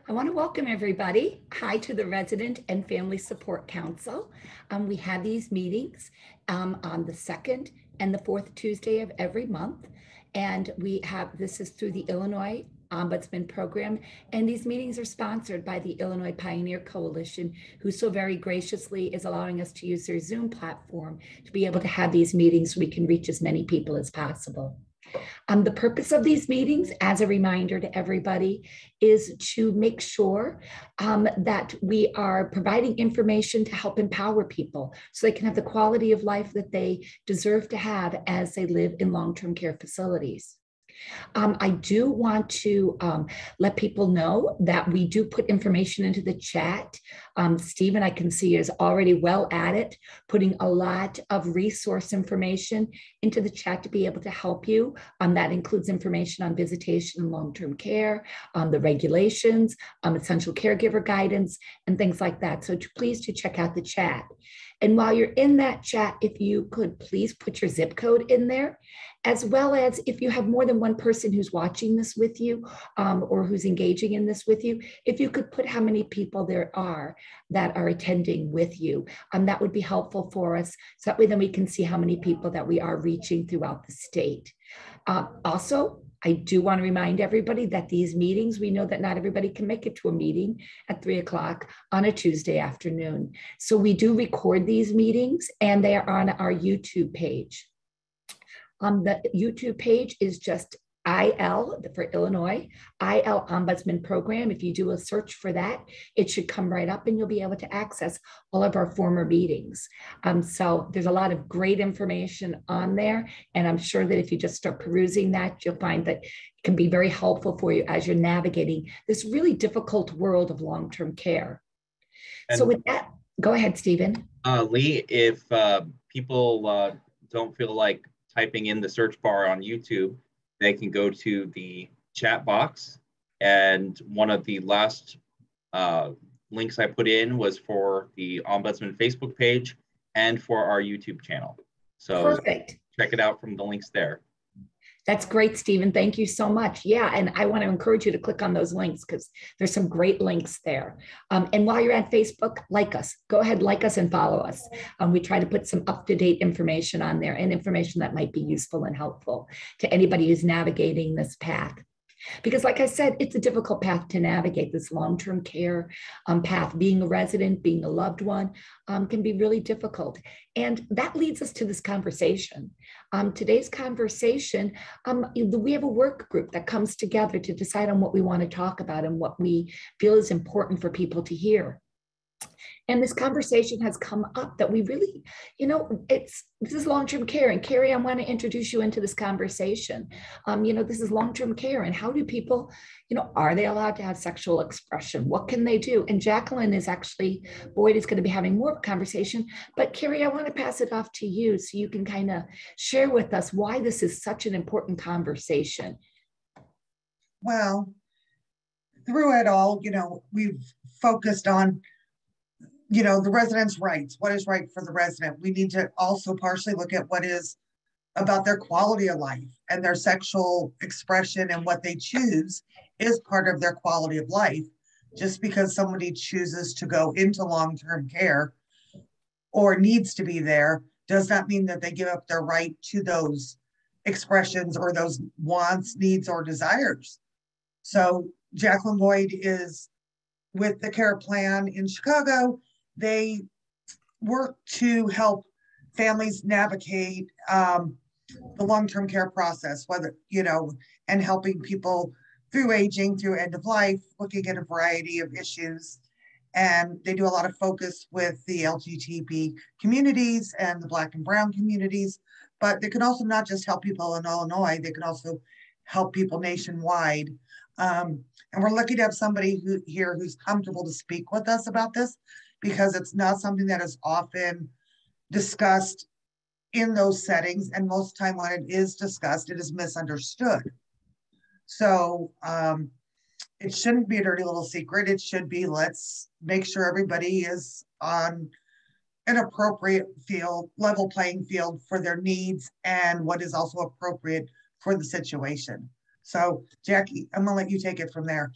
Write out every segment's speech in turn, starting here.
I want to welcome everybody. Hi to the Resident and Family Support Council. We have these meetings on the second and the fourth Tuesday of every month. And this is through the Illinois Ombudsman Program. And these meetings are sponsored by the Illinois Pioneer Coalition, who so very graciously is allowing us to use their Zoom platform to be able to have these meetings so we can reach as many people as possible. The purpose of these meetings, as a reminder to everybody, is to make sure that we are providing information to help empower people so they can have the quality of life that they deserve to have as they live in long-term care facilities. I do want to let people know that we do put information into the chat. Stephen, I can see, is already well at it, putting a lot of resource information into the chat to be able to help you. That includes information on visitation and long-term care, the regulations, essential caregiver guidance, and things like that. So please do check out the chat. And while you're in that chat, if you could please put your zip code in there, as well as if you have more than one person who's watching this with you or who's engaging in this with you, if you could put how many people there are that are attending with you, that would be helpful for us. So that way then we can see how many people that we are reaching throughout the state. Also, I do want to remind everybody that these meetings, we know that not everybody can make it to a meeting at 3 o'clock on a Tuesday afternoon. So we do record these meetings and they are on our YouTube page. The YouTube page is just IL for Illinois, IL Ombudsman Program. If you do a search for that, it should come right up and you'll be able to access all of our former meetings. So there's a lot of great information on there. And I'm sure that if you just start perusing that, you'll find that it can be very helpful for you as you're navigating this really difficult world of long-term care. And so with that, go ahead, Stephen. Lee, if people don't feel like typing in the search bar on YouTube, they can go to the chat box. And one of the last links I put in was for the Ombudsman Facebook page and for our YouTube channel. So perfect. Check it out from the links there. That's great, Stephen. Thank you so much. Yeah, and I want to encourage you to click on those links because there's some great links there. And while you're at Facebook, like us. Go ahead, like us and follow us. We try to put some up-to-date information on there and information that might be useful and helpful to anybody who's navigating this path. Because like I said, it's a difficult path to navigate, this long-term care path. Being a resident, being a loved one can be really difficult. And that leads us to this conversation. Today's conversation, we have a work group that comes together to decide on what we want to talk about and what we feel is important for people to hear. And this conversation has come up that we really, this is long-term care. And Carrie, I want to introduce you into this conversation. This is long-term care. And how do people, are they allowed to have sexual expression? What can they do? And Jacqueline is actually, Boyd is going to be having more of a conversation. But Carrie, I want to pass it off to you so you can kind of share with us why this is such an important conversation. Well, through it all, we've focused on the resident's rights, what is right for the resident. We need to also partially look at what is about their quality of life, and their sexual expression and what they choose is part of their quality of life. Just because somebody chooses to go into long-term care or needs to be there does not mean that they give up their right to those expressions or those wants, needs, or desires. So Jacqueline Boyd is with the care plan in Chicago. They work to help families navigate the long-term care process, and helping people through aging, through end of life, looking at a variety of issues. And they do a lot of focus with the LGBT communities and the Black and Brown communities, but they can also not just help people in Illinois, they can also help people nationwide. And we're lucky to have somebody here who's comfortable to speak with us about this, because it's not something that is often discussed in those settings. And most of the time when it is discussed, it is misunderstood. So it shouldn't be a dirty little secret. It should be, let's make sure everybody is on an appropriate level playing field for their needs and what is also appropriate for the situation. So Jackie, I'm gonna let you take it from there.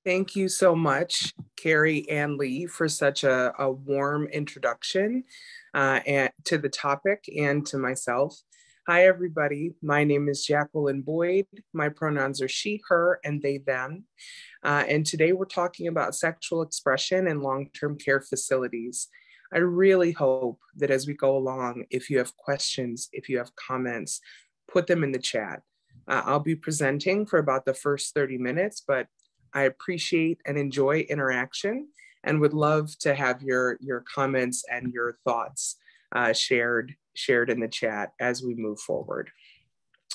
Thank you so much, Carrie and Lee, for such a warm introduction and to the topic and to myself. Hi, everybody. My name is Jacqueline Boyd. My pronouns are she, her, and they, them. And today we're talking about sexual expression in long-term care facilities. I really hope that as we go along, if you have questions, if you have comments, put them in the chat. I'll be presenting for about the first 30 minutes, but I appreciate and enjoy interaction and would love to have your comments and your thoughts shared in the chat as we move forward.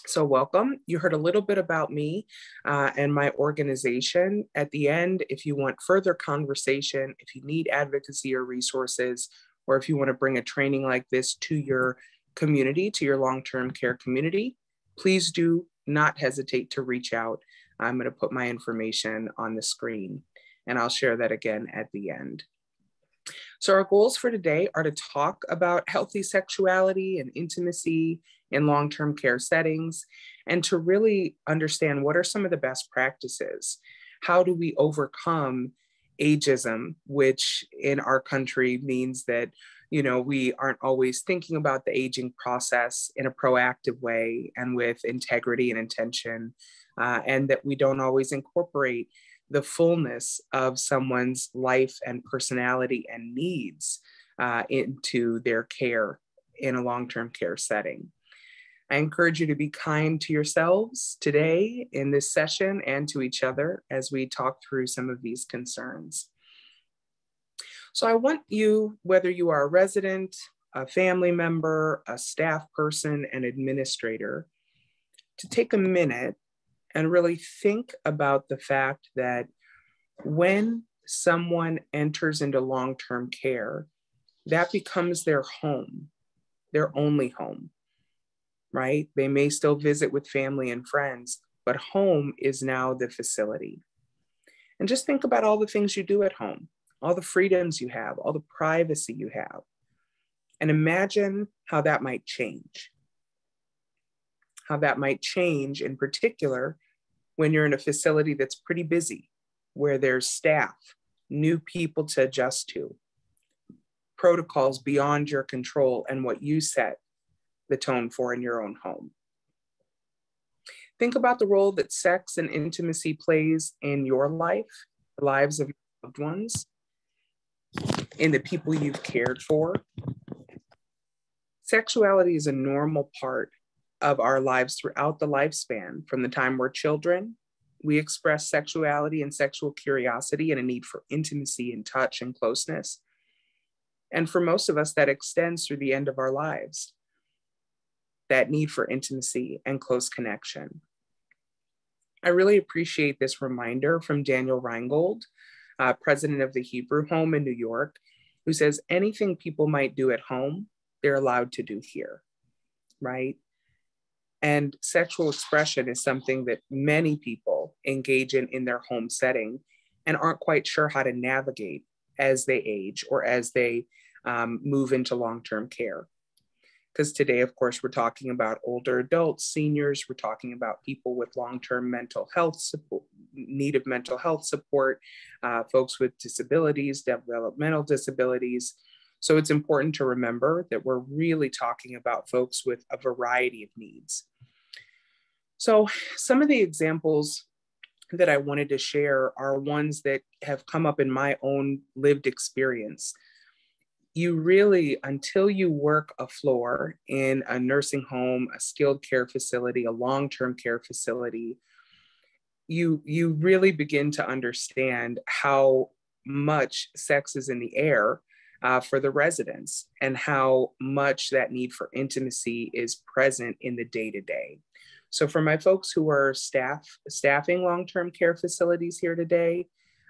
So welcome. You heard a little bit about me and my organization. At the end, if you want further conversation, if you need advocacy or resources, or if you want to bring a training like this to your community, to your long-term care community, please do not hesitate to reach out. I'm going to put my information on the screen, and I'll share that again at the end. So our goals for today are to talk about healthy sexuality and intimacy in long-term care settings, and to really understand what are some of the best practices. How do we overcome ageism, which in our country means that, you know, we aren't always thinking about the aging process in a proactive way and with integrity and intention, and that we don't always incorporate the fullness of someone's life and personality and needs into their care in a long-term care setting. I encourage you to be kind to yourselves today in this session and to each other as we talk through some of these concerns. So I want you, whether you are a resident, a family member, a staff person, an administrator, to take a minute and really think about the fact that when someone enters into long-term care, that becomes their home, their only home, right? They may still visit with family and friends, but home is now the facility. And just think about all the things you do at home, all the freedoms you have, all the privacy you have, and imagine how that might change. How that might change in particular when you're in a facility that's pretty busy, where there's staff, new people to adjust to, protocols beyond your control and what you set the tone for in your own home. Think about the role that sex and intimacy plays in your life, the lives of your loved ones, in the people you've cared for. Sexuality is a normal part of our lives throughout the lifespan. From the time we're children, we express sexuality and sexual curiosity and a need for intimacy and touch and closeness. And for most of us, that extends through the end of our lives, that need for intimacy and close connection. I really appreciate this reminder from Daniel Reingold, president of the Hebrew Home in New York, who says anything people might do at home, they're allowed to do here, right? And sexual expression is something that many people engage in their home setting and aren't quite sure how to navigate as they age or as they move into long-term care. Because today, of course, we're talking about older adults, seniors, we're talking about people with long-term mental health support, need of mental health support, folks with disabilities, developmental disabilities. So it's important to remember that we're really talking about folks with a variety of needs. So some of the examples that I wanted to share are ones that have come up in my own lived experience. You really, until you work a floor in a nursing home, a skilled care facility, a long-term care facility, you really begin to understand how much sex is in the air for the residents and how much that need for intimacy is present in the day-to-day. So for my folks who are staffing long-term care facilities here today,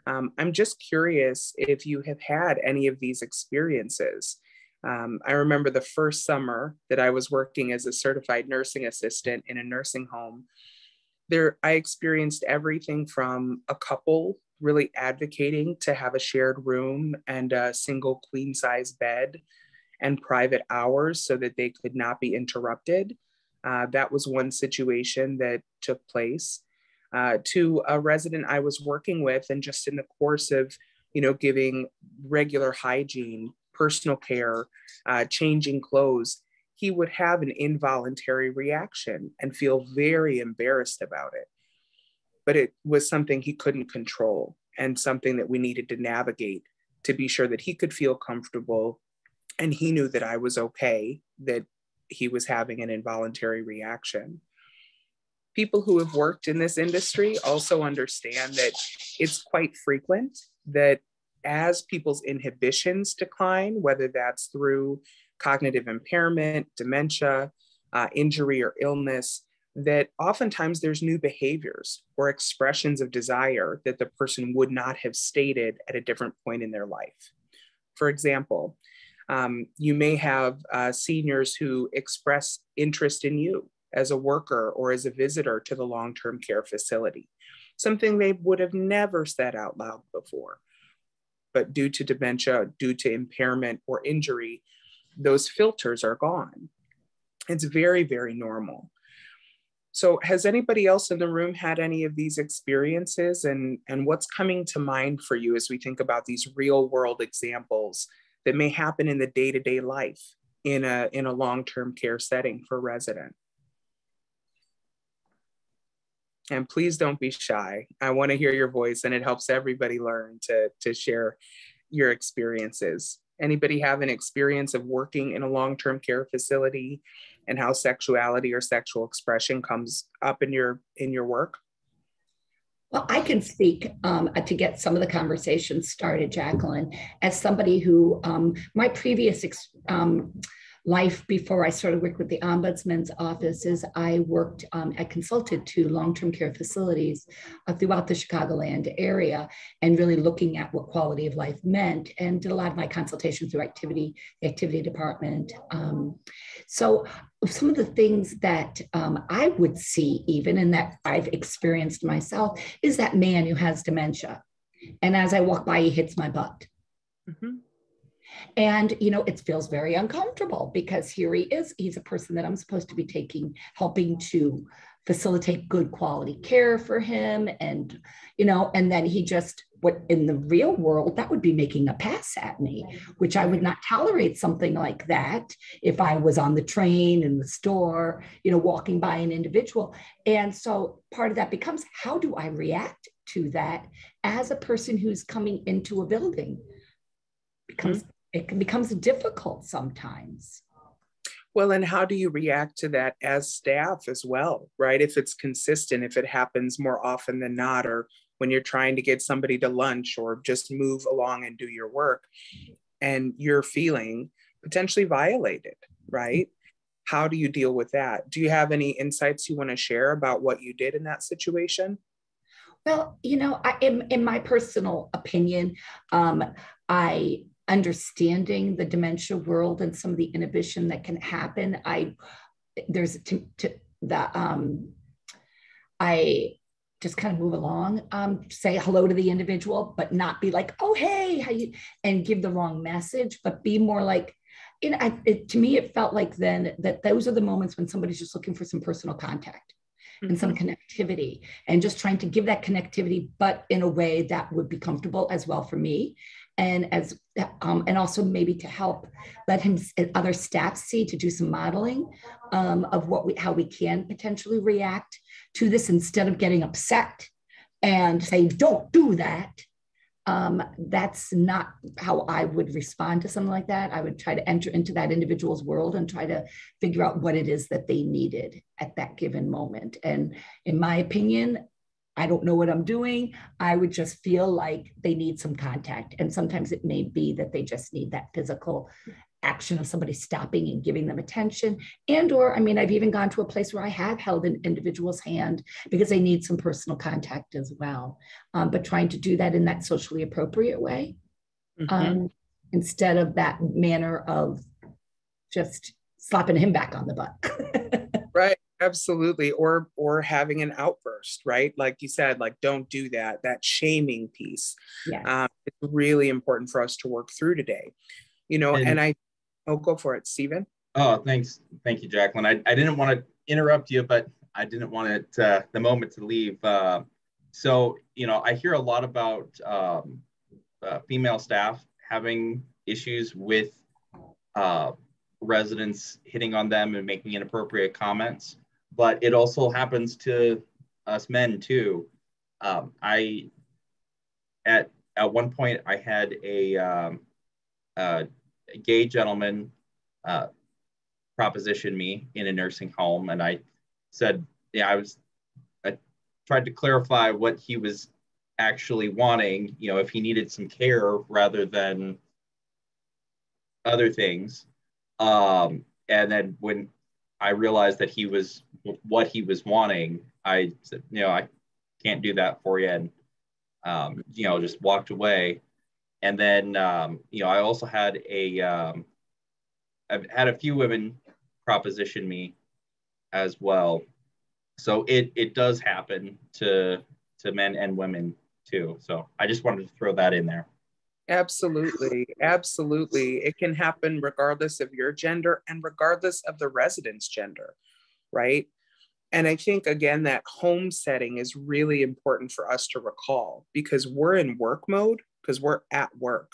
I'm just curious if you have had any of these experiences. I remember the first summer that I was working as a certified nursing assistant in a nursing home. I experienced everything from a couple really advocating to have a shared room and a single queen size bed and private hours so that they could not be interrupted. That was one situation that took place. to a resident I was working with, and just in the course of, giving regular hygiene, personal care, changing clothes, he would have an involuntary reaction and feel very embarrassed about it. But it was something he couldn't control, and something that we needed to navigate to be sure that he could feel comfortable, and he knew that I was okay, that he was having an involuntary reaction. People who have worked in this industry also understand that it's quite frequent that as people's inhibitions decline, whether that's through cognitive impairment, dementia, injury, or illness, that oftentimes there's new behaviors or expressions of desire that the person would not have stated at a different point in their life. For example, you may have seniors who express interest in you as a worker or as a visitor to the long-term care facility, something they would have never said out loud before. But due to dementia, due to impairment or injury, those filters are gone. It's very, very normal. So has anybody else in the room had any of these experiences, and what's coming to mind for you as we think about these real world examples that may happen in the day-to-day life in a long-term care setting for a resident? And please don't be shy. I want to hear your voice, and it helps everybody learn to share your experiences. Anybody have an experience of working in a long-term care facility and how sexuality or sexual expression comes up in your work? Well, I can speak to get some of the conversations started, Jacqueline, as somebody who, my previous life before I started work with the Ombudsman's office is I worked, I consulted to long-term care facilities throughout the Chicagoland area, and really looking at what quality of life meant, and did a lot of my consultations through the activity department. So some of the things that I would see even, and that I've experienced myself, is that man who has dementia. And as I walk by, he hits my butt. Mm-hmm. And, it feels very uncomfortable, because here he is. He's a person that I'm supposed to be helping to facilitate good quality care for him. And, and then he just, what in the real world, that would be making a pass at me, which I would not tolerate something like that if I was on the train, in the store, walking by an individual. And so part of that becomes, how do I react to that as a person who's coming into a building? It becomes difficult sometimes. Well, and how do you react to that as staff as well, right? If it's consistent, if it happens more often than not, or when you're trying to get somebody to lunch or just move along and do your work, and you're feeling potentially violated, right? How do you deal with that? Do you have any insights you want to share about what you did in that situation? Well, in my personal opinion, understanding the dementia world and some of the inhibition that can happen, I just kind of move along, say hello to the individual, but not be like, oh, hey, how you, and give the wrong message, but be more like, to me, it felt like then that those are the moments when somebody's just looking for some personal contact. Mm-hmm. And some connectivity, and just trying to give that connectivity, but in a way that would be comfortable as well for me. And and also maybe to help let him and other staff see, to do some modeling of how we can potentially react to this, instead of getting upset and saying, don't do that. That's not how I would respond to something like that. I would try to enter into that individual's world and try to figure out what it is that they needed at that given moment. And in my opinion, I don't know what I'm doing. I would just feel like they need some contact. And sometimes it may be that they just need that physical action of somebody stopping and giving them attention. Or, I've even gone to a place where I have held an individual's hand because they need some personal contact as well. But trying to do that in that socially appropriate way, instead of that manner of just slapping him back on the butt. Right. Absolutely. Or having an outburst, right? Like you said, like, don't do that. That shaming piece. Yes. It's really important for us to work through today, Oh, go for it, Stephen. Oh, thanks. Thank you, Jacqueline. I didn't want to interrupt you, but I didn't want it the moment to leave. So, I hear a lot about female staff having issues with residents hitting on them and making inappropriate comments, but it also happens to us men too. I at one point I had a gay gentleman proposition me in a nursing home, and I said, yeah, I tried to clarify what he was actually wanting, if he needed some care rather than other things. And then when I realized that what he was wanting, I said, I can't do that for you, and just walked away. And then I also had I've had a few women proposition me as well. So it does happen to men and women too. So I just wanted to throw that in there. Absolutely. Absolutely. It can happen regardless of your gender and regardless of the resident's gender, right? And I think, again, that home setting is really important for us to recall because we're in work mode, because we're at work.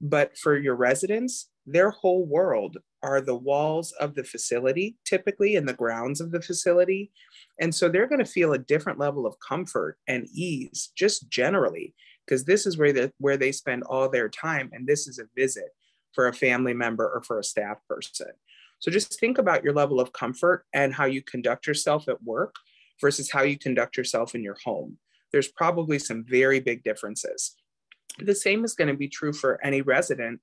But for your residents, their whole world are the walls of the facility, typically in the grounds of the facility. And so they're going to feel a different level of comfort and ease just generally, because this is where they spend all their time. And this is a visit for a family member or for a staff person. So just think about your level of comfort and how you conduct yourself at work versus how you conduct yourself in your home. There's probably some very big differences. The same is going to be true for any resident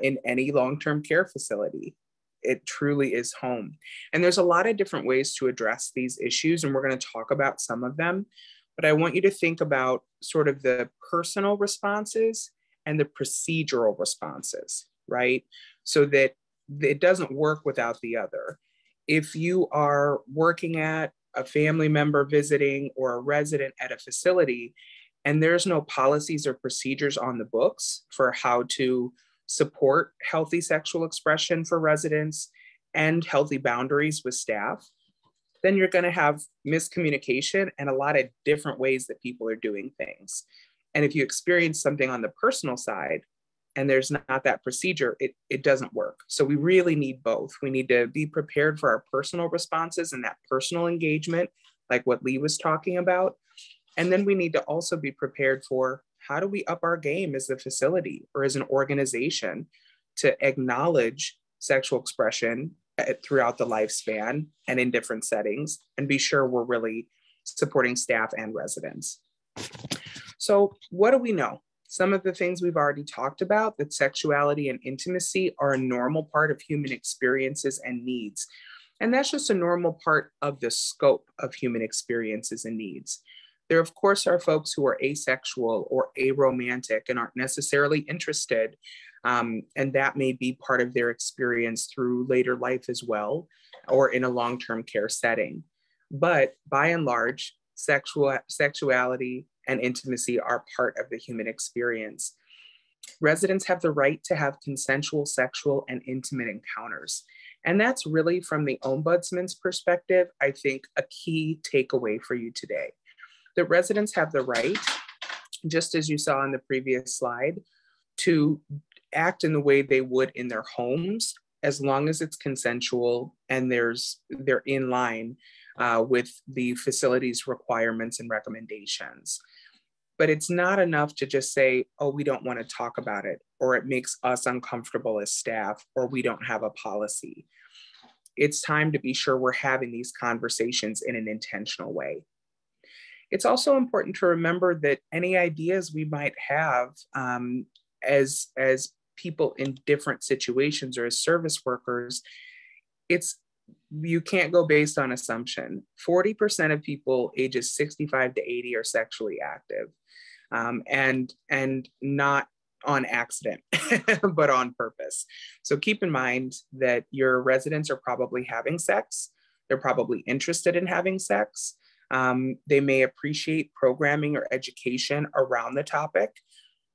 in any long-term care facility. It truly is home. And there's a lot of different ways to address these issues, and we're going to talk about some of them. But I want you to think about sort of the personal responses and the procedural responses, right? So that it doesn't work without the other. If you are working at a family member visiting or a resident at a facility, and there's no policies or procedures on the books for how to support healthy sexual expression for residents and healthy boundaries with staff, then you're going to have miscommunication and a lot of different ways that people are doing things. And if you experience something on the personal side and there's not that procedure, it doesn't work. So we really need both. We need to be prepared for our personal responses and that personal engagement, like what Lee was talking about. And then we need to also be prepared for how do we up our game as a facility or as an organization to acknowledge sexual expression throughout the lifespan and in different settings, and be sure we're really supporting staff and residents. So what do we know? Some of the things we've already talked about, that sexuality and intimacy are a normal part of human experiences and needs. And that's just a normal part of the scope of human experiences and needs. There, of course, are folks who are asexual or aromantic and aren't necessarily interested. And that may be part of their experience through later life as well, or in a long-term care setting. But by and large, sexuality and intimacy are part of the human experience. Residents have the right to have consensual sexual and intimate encounters. And that's really, from the Ombudsman's perspective, I think a key takeaway for you today. That residents have the right, just as you saw in the previous slide, to act in the way they would in their homes, as long as it's consensual and they're in line with the facility's requirements and recommendations. But it's not enough to just say, oh, we don't want to talk about it, or it makes us uncomfortable as staff, or we don't have a policy. It's time to be sure we're having these conversations in an intentional way. It's also important to remember that any ideas we might have as people in different situations or as service workers, you can't go based on assumption. 40% of people ages 65 to 80 are sexually active, and not on accident, but on purpose. So keep in mind that your residents are probably having sex. They're probably interested in having sex. They may appreciate programming or education around the topic,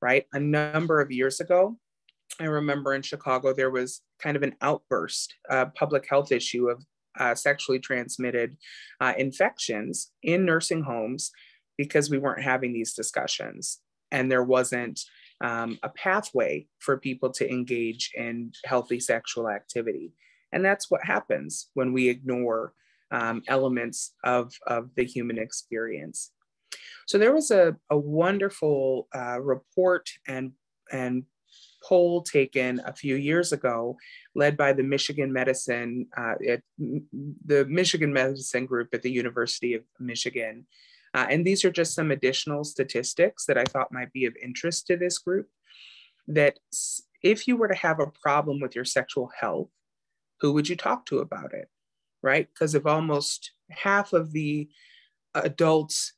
right? A number of years ago, I remember in Chicago, there was kind of an outburst, public health issue of sexually transmitted infections in nursing homes because we weren't having these discussions and there wasn't a pathway for people to engage in healthy sexual activity. And that's what happens when we ignore elements of the human experience. So there was a wonderful report and poll taken a few years ago, led by the Michigan Medicine group at the University of Michigan. And these are just some additional statistics that I thought might be of interest to this group, that if you were to have a problem with your sexual health, who would you talk to about it, right? Because of almost half of the adults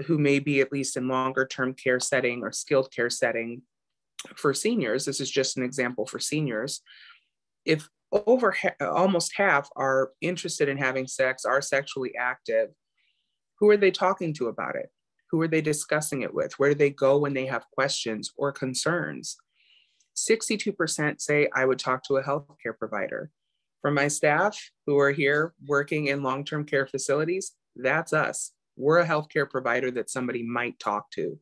who may be at least in longer term care setting or skilled care setting for seniors, this is just an example for seniors, if almost half are interested in having sex, are sexually active, who are they talking to about it? Who are they discussing it with? Where do they go when they have questions or concerns? 62% say I would talk to a healthcare provider. For my staff who are here working in long-term care facilities, that's us. We're a healthcare provider that somebody might talk to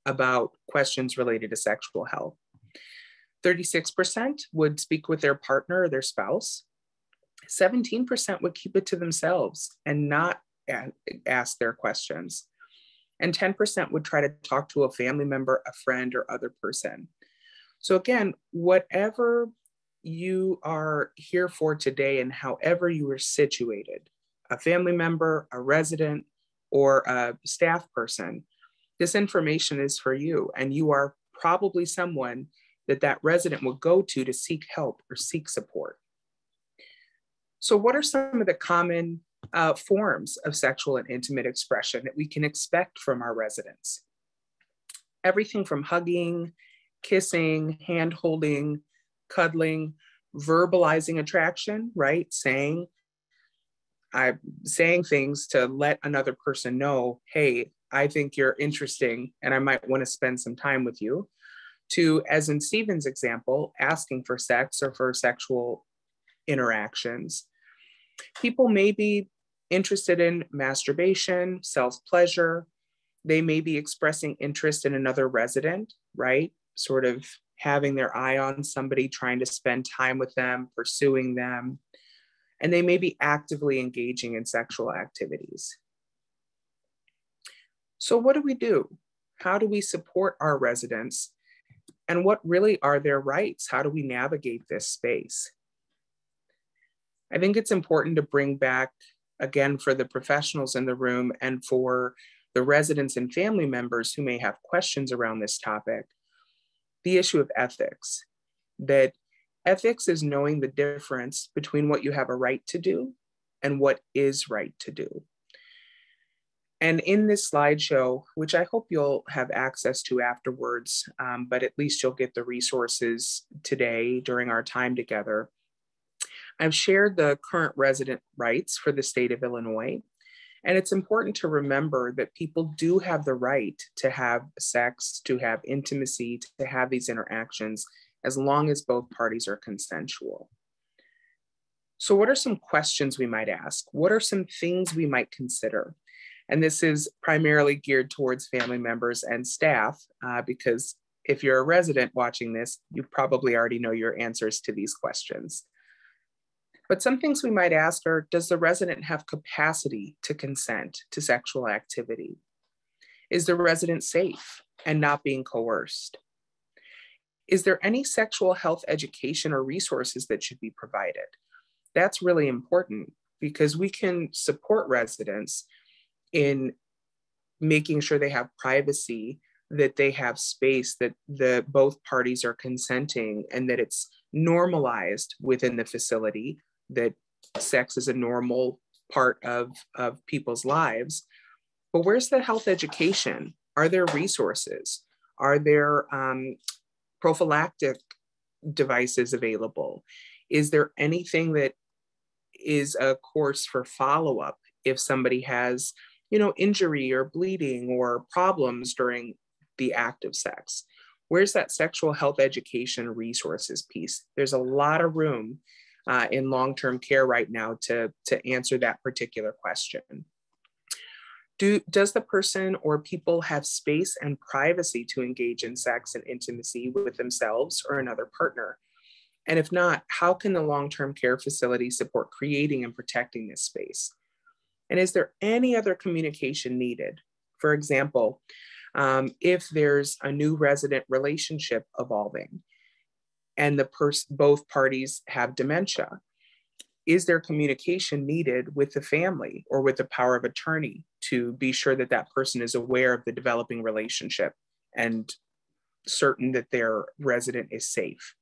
about questions related to sexual health. 36% would speak with their partner or their spouse. 17% would keep it to themselves and not ask their questions. And 10% would try to talk to a family member, a friend, or other person. So again, whatever you are here for today and however you are situated, a family member, a resident, or a staff person, this information is for you, and you are probably someone that resident will go to seek help or seek support. So what are some of the common forms of sexual and intimate expression that we can expect from our residents? Everything from hugging, kissing, hand holding, cuddling, verbalizing attraction, right? Saying things to let another person know, hey, I think you're interesting and I might want to spend some time with you, to, as in Stephen's example, asking for sex or for sexual interactions. People may be interested in masturbation, self-pleasure. They may be expressing interest in another resident, right? Sort of having their eye on somebody, trying to spend time with them, pursuing them. And they may be actively engaging in sexual activities. So what do? How do we support our residents? And what really are their rights? How do we navigate this space? I think it's important to bring back, again, for the professionals in the room and for the residents and family members who may have questions around this topic, the issue of ethics. That ethics is knowing the difference between what you have a right to do and what is right to do. And in this slideshow, which I hope you'll have access to afterwards, but at least you'll get the resources today during our time together, I've shared the current resident rights for the state of Illinois. And it's important to remember that people do have the right to have sex, to have intimacy, to have these interactions, as long as both parties are consensual. So what are some questions we might ask? What are some things we might consider? And this is primarily geared towards family members and staff, because if you're a resident watching this, you probably already know your answers to these questions. But some things we might ask are, does the resident have capacity to consent to sexual activity? Is the resident safe and not being coerced? Is there any sexual health education or resources that should be provided? That's really important because we can support residents in making sure they have privacy, that they have space, that both parties are consenting, and that it's normalized within the facility, that sex is a normal part of people's lives. But where's the health education? Are there resources? Are there prophylactic devices available? Is there anything that is a course for follow-up if somebody has, injury or bleeding or problems during the act of sex? Where's that sexual health education resources piece? There's a lot of room in long-term care right now to answer that particular question. Does the person or people have space and privacy to engage in sex and intimacy with themselves or another partner? And if not, how can the long-term care facility support creating and protecting this space? And is there any other communication needed? For example, if there's a new resident relationship evolving and both parties have dementia, is there communication needed with the family or with the power of attorney to be sure that that person is aware of the developing relationship and certain that their resident is safe?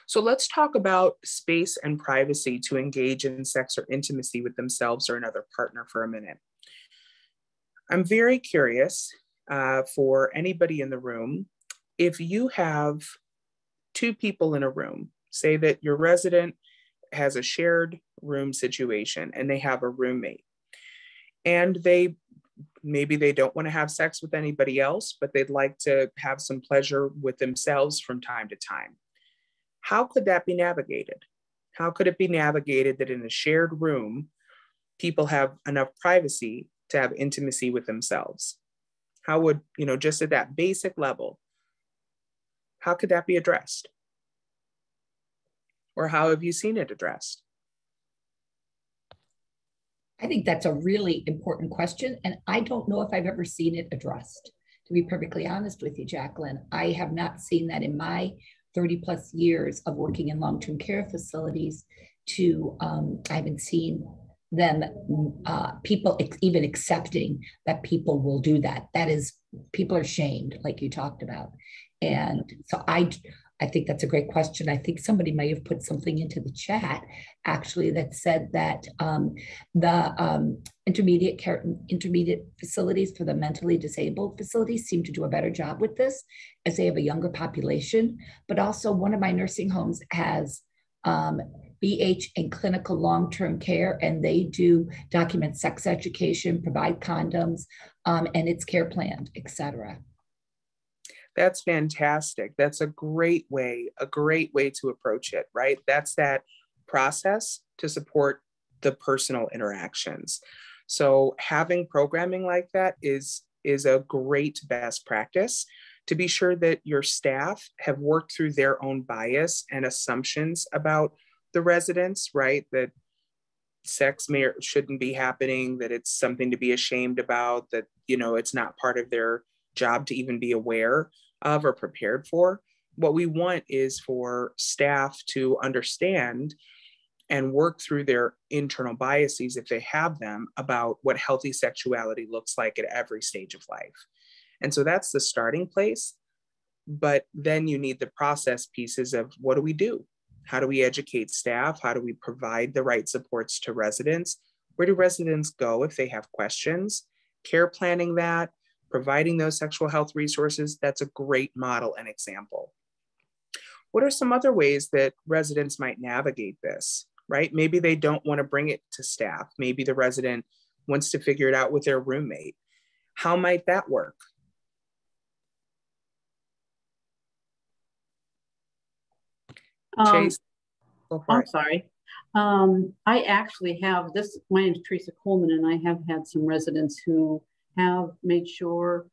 So let's talk about space and privacy to engage in sex or intimacy with themselves or another partner for a minute. I'm very curious for anybody in the room, if you have two people in a room, say that your resident has a shared room situation and they have a roommate, and maybe they don't want to have sex with anybody else, but they'd like to have some pleasure with themselves from time to time. How could that be navigated? How could it be navigated that in a shared room, people have enough privacy to have intimacy with themselves? How would, just at that basic level, how could that be addressed? Or how have you seen it addressed? I think that's a really important question. And I don't know if I've ever seen it addressed. To be perfectly honest with you, Jacqueline, I have not seen that in my 30 plus years of working in long-term care facilities I haven't seen them, people even accepting that people will do that. That is, people are shamed, like you talked about. And so I think that's a great question. I think somebody may have put something into the chat actually that said that the intermediate facilities for the mentally disabled facilities seem to do a better job with this as they have a younger population. But also one of my nursing homes has BH and clinical long-term care, and they do document sex education, provide condoms, and it's care planned, et cetera. That's fantastic. That's a great way to approach it, right? That's that process to support the personal interactions. So having programming like that is a great best practice to be sure that your staff have worked through their own bias and assumptions about the residents, right? That sex may or shouldn't be happening, that it's something to be ashamed about, that, it's not part of their job to even be aware of or prepared for. What we want is for staff to understand and work through their internal biases, if they have them, about what healthy sexuality looks like at every stage of life. And so that's the starting place. But then you need the process pieces of what do we do? How do we educate staff? How do we provide the right supports to residents? Where do residents go if they have questions? Care planning that, providing those sexual health resources, that's a great model and example. What are some other ways that residents might navigate this, right? Maybe they don't want to bring it to staff. Maybe the resident wants to figure it out with their roommate. How might that work? Chase, I'm sorry. I actually have this, my name is Teresa Coleman, and I have had some residents who have made sure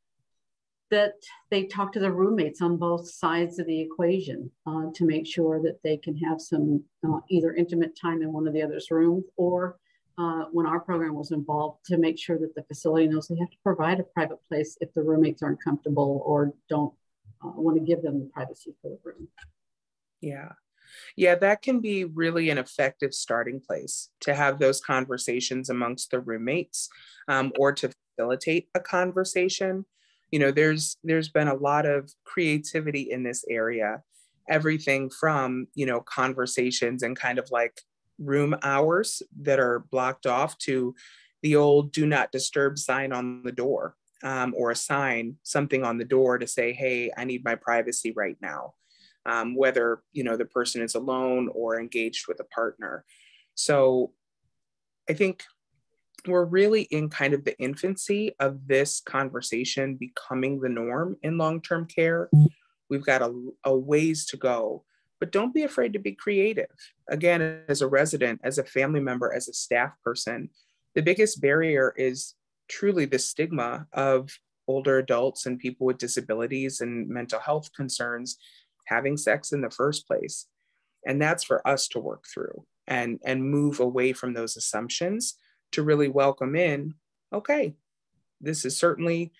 that they talk to their roommates on both sides of the equation to make sure that they can have some either intimate time in one of the other's rooms, or when our program was involved, to make sure that the facility knows they have to provide a private place if the roommates aren't comfortable or don't want to give them the privacy for the room. Yeah, that can be really an effective starting place to have those conversations amongst the roommates, or to facilitate a conversation. There's been a lot of creativity in this area, everything from, conversations and kind of like room hours that are blocked off to the old do not disturb sign on the door, or a sign, something on the door to say, hey, I need my privacy right now. Whether, the person is alone or engaged with a partner. So I think we're really in kind of the infancy of this conversation becoming the norm in long-term care. We've got a ways to go but don't be afraid to be creative. Again, as a resident, as a family member, as a staff person, the biggest barrier is truly the stigma of older adults and people with disabilities and mental health concerns having sex in the first place. And that's for us to work through and move away from those assumptions to really welcome in, okay, this is certainly,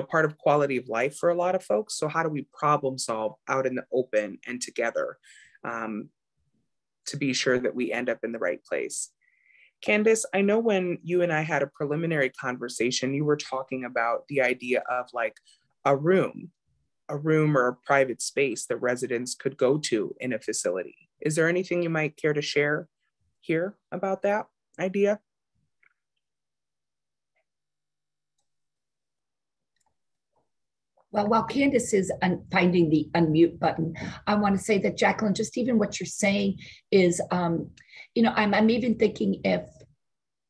part of quality of life for a lot of folks. So how do we problem solve out in the open and together to be sure that we end up in the right place? Candace, I know when you and I had a preliminary conversation, you were talking about the idea of like a room or a private space that residents could go to in a facility. Is there anything you might care to share here about that idea? Well, while Candace is finding the unmute button, I want to say that, Jacqueline, just even what you're saying is, I'm even thinking if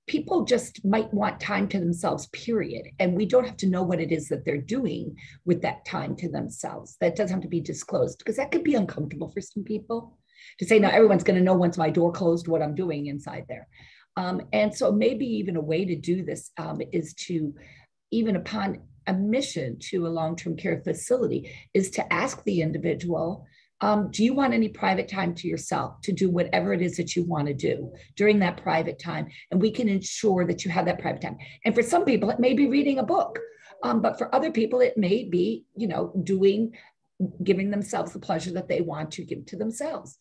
people just might want time to themselves, period. And we don't have to know what it is that they're doing with that time to themselves. That doesn't have to be disclosed, because that could be uncomfortable for some people to say, now everyone's going to know once my door closed what I'm doing inside there. And so maybe even a way to do this is to, even upon admission to a long-term care facility, is to ask the individual, do you want any private time to yourself to do whatever it is that you want to do during that private time? And we can ensure that you have that private time. And for some people, it may be reading a book. But for other people, it may be, giving themselves the pleasure that they want to give to themselves.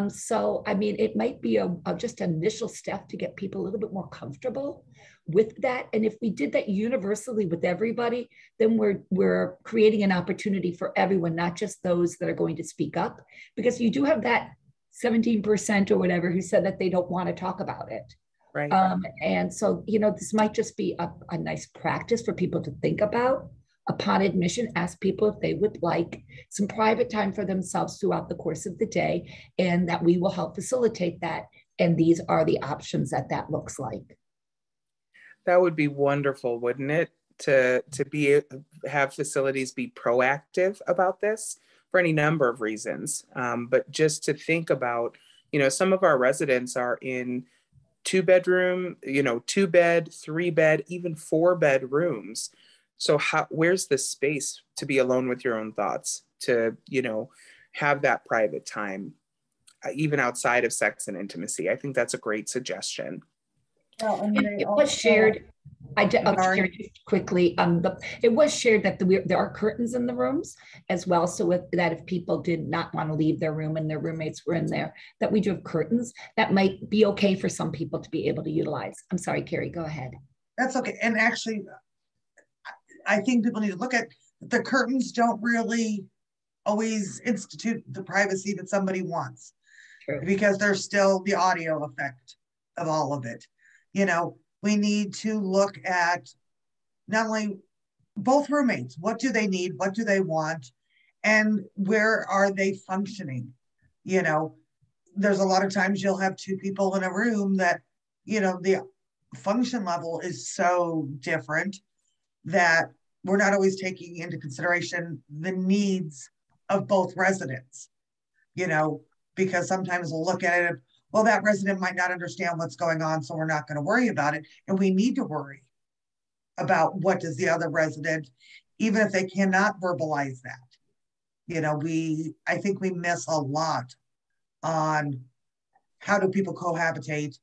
So, I mean, it might be just an initial step to get people a little bit more comfortable with that. And if we did that universally with everybody, then we're creating an opportunity for everyone, not just those that are going to speak up, because you do have that 17% or whatever who said that they don't want to talk about it. Right. And so, this might just be a nice practice for people to think about. Upon admission, ask people if they would like some private time for themselves throughout the course of the day, and that we will help facilitate that. And these are the options that looks like. That would be wonderful, wouldn't it? To have facilities be proactive about this for any number of reasons. But just to think about, some of our residents are in 2-bedroom, 2-bed, 3-bed, even 4-bed rooms. So where's the space to be alone with your own thoughts, to, have that private time, even outside of sex and intimacy? I think that's a great suggestion. Well, I mean, it was shared. I'll share just quickly. It was shared that there are curtains in the rooms as well. So that if people did not want to leave their room and their roommates were in there, that we do have curtains that might be okay for some people to be able to utilize. I'm sorry, Carrie, go ahead. That's okay. And actually, I think people need to look at the curtains don't really always institute the privacy that somebody wants. True. Because there's still the audio effect of all of it. We need to look at not only both roommates, what do they need, what do they want, and where are they functioning? There's a lot of times you'll have 2 people in a room that, the function level is so different that we're not always taking into consideration the needs of both residents, because sometimes we'll look at it, well, that resident might not understand what's going on, so we're not going to worry about it. And we need to worry about what does the other resident, even if they cannot verbalize that. I think we miss a lot on how do people cohabitate,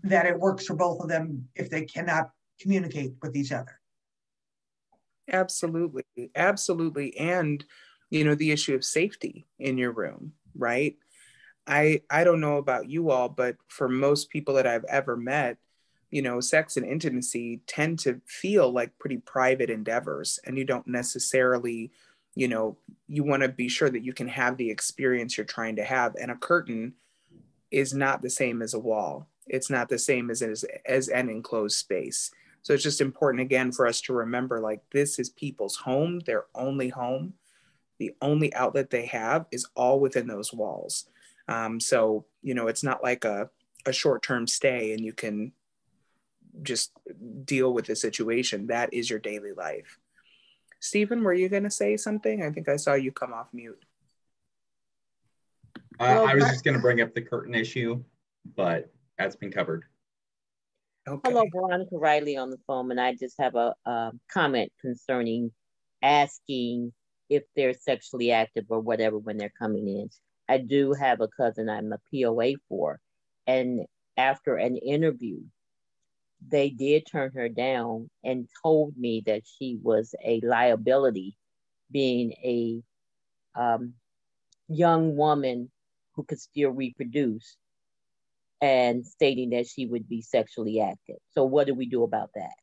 that it works for both of them if they cannot communicate with each other. Absolutely. Absolutely. And, the issue of safety in your room, right? I don't know about you all, but for most people that I've ever met, sex and intimacy tend to feel like pretty private endeavors, and you don't necessarily, you want to be sure that you can have the experience you're trying to have. And a curtain is not the same as a wall. It's not the same as an enclosed space. So it's just important, again, for us to remember, like, this is people's home, their only home. The only outlet they have is all within those walls. So, it's not like a short-term stay and you can just deal with the situation. That is your daily life. Stephen, were you going to say something? I think I saw you come off mute. Well, I was just going to bring up the curtain issue, but that's been covered. Okay. Hello, Veronica Riley on the phone, and I just have a comment concerning asking if they're sexually active or whatever when they're coming in. I do have a cousin I'm a POA for, and after an interview, they did turn her down and told me that she was a liability, being a young woman who could still reproduce, and stating that she would be sexually active. So what do we do about that?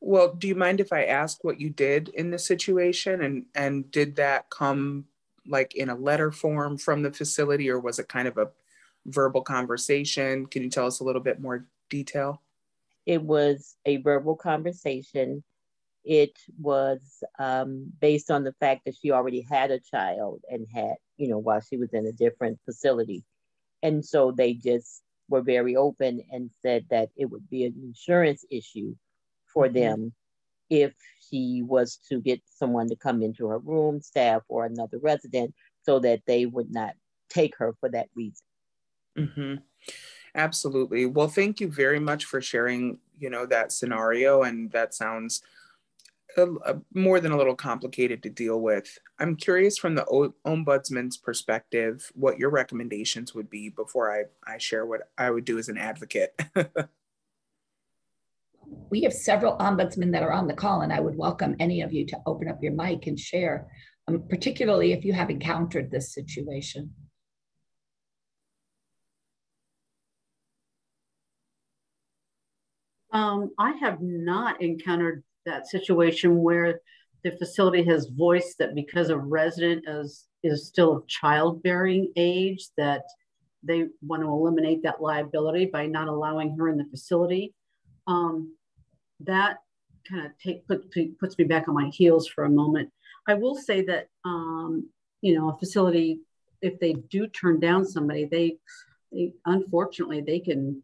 Well, do you mind if I ask what you did in this situation? And did that come like in a letter form from the facility, or was it kind of a verbal conversation? Can you tell us a little bit more detail? It was a verbal conversation. It was based on the fact that she already had a child and had, while she was in a different facility. And so they just were very open and said that it would be an insurance issue for them if she was to get someone to come into her room, staff or another resident, so that they would not take her for that reason. Mm-hmm. Absolutely. Well, thank you very much for sharing, that scenario. And that sounds more than a little complicated to deal with. I'm curious from the ombudsman's perspective, what your recommendations would be before I share what I would do as an advocate. We have several ombudsmen that are on the call, and I would welcome any of you to open up your mic and share, particularly if you have encountered this situation. I have not encountered that situation where the facility has voiced that because a resident is still of childbearing age, that they want to eliminate that liability by not allowing her in the facility. That kind of puts me back on my heels for a moment. I will say that, a facility, if they do turn down somebody, they unfortunately, they can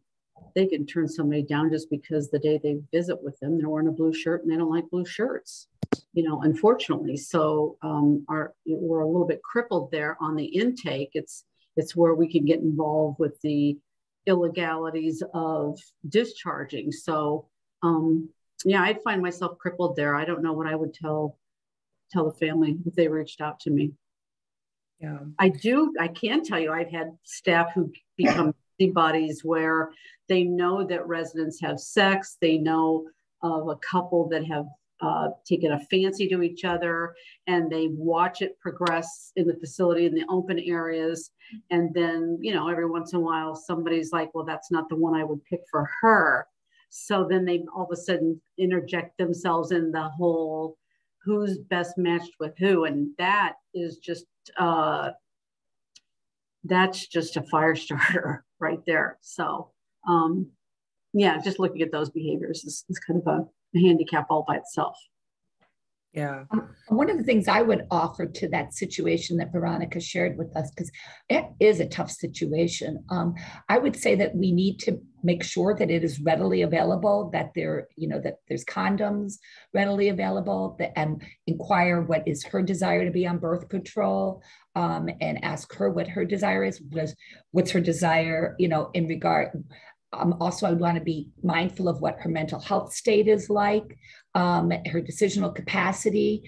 turn somebody down just because the day they visit with them, they're wearing a blue shirt and they don't like blue shirts, unfortunately. So we're a little bit crippled there on the intake. It's where we can get involved with the illegalities of discharging. So I'd find myself crippled there. I don't know what I would tell the family if they reached out to me. Yeah, I can tell you I've had staff who become bodies where they know that residents have sex. They know of a couple that have taken a fancy to each other, and they watch it progress in the facility in the open areas. And then, every once in a while, somebody's like, well, that's not the one I would pick for her. So then they all of a sudden interject themselves in the whole who's best matched with who. And that is just, that's just a fire starter right there. So, just looking at those behaviors is kind of a handicap all by itself. Yeah. One of the things I would offer to that situation that Veronica shared with us, because it is a tough situation, I would say that we need to make sure that it is readily available, that that there's condoms readily available, and inquire what is her desire to be on birth control, and ask her what her desire is. What's her desire, in regard. Also, I would want to be mindful of what her mental health state is like, her decisional capacity.